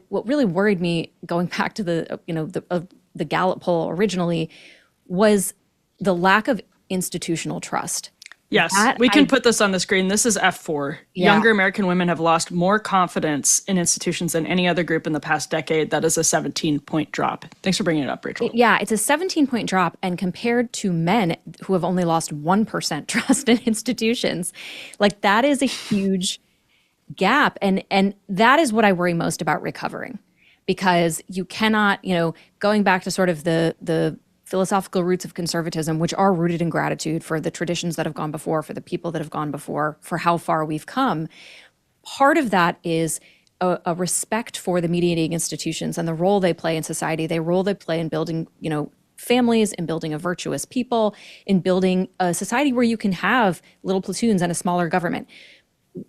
what really worried me going back to the Gallup poll originally was the lack of institutional trust. Yes, we can put this on the screen. This is F4. Yeah. Younger American women have lost more confidence in institutions than any other group in the past decade. That is a 17-point drop. Thanks for bringing it up, Rachel. Yeah, it's a 17-point drop. And compared to men who have only lost 1% trust in institutions, like that is a huge gap. And that is what I worry most about recovering, because you cannot, going back to sort of the philosophical roots of conservatism, which are rooted in gratitude for the traditions that have gone before, for the people that have gone before, for how far we've come. Part of that is a respect for the mediating institutions and the role they play in society, the role they play in building, families, in building a virtuous people, in building a society where you can have little platoons and a smaller government.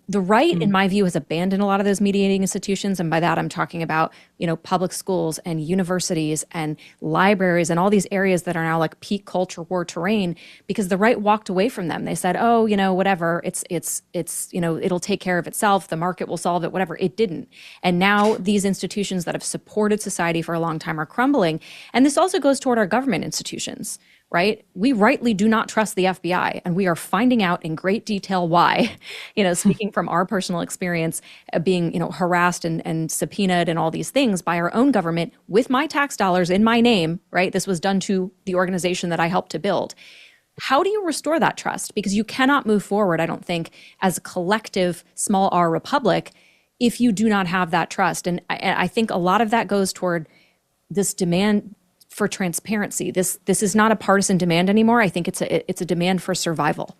The right, in my view, has abandoned a lot of those mediating institutions. And by that, I'm talking about, public schools and universities and libraries and all these areas that are now like peak culture war terrain, because the right walked away from them. They said, oh, whatever, it's it'll take care of itself. The market will solve it, whatever. It didn't. And now these institutions that have supported society for a long time are crumbling. And this also goes toward our government institutions. Right? We rightly do not trust the FBI, and we are finding out in great detail why, speaking from our personal experience, being, harassed and subpoenaed and all these things by our own government with my tax dollars in my name, right? This was done to the organization that I helped to build. How do you restore that trust? Because you cannot move forward, I don't think, as a collective small r republic if you do not have that trust. And I think a lot of that goes toward this demand for transparency. This is not a partisan demand anymore. I think it's a demand for survival.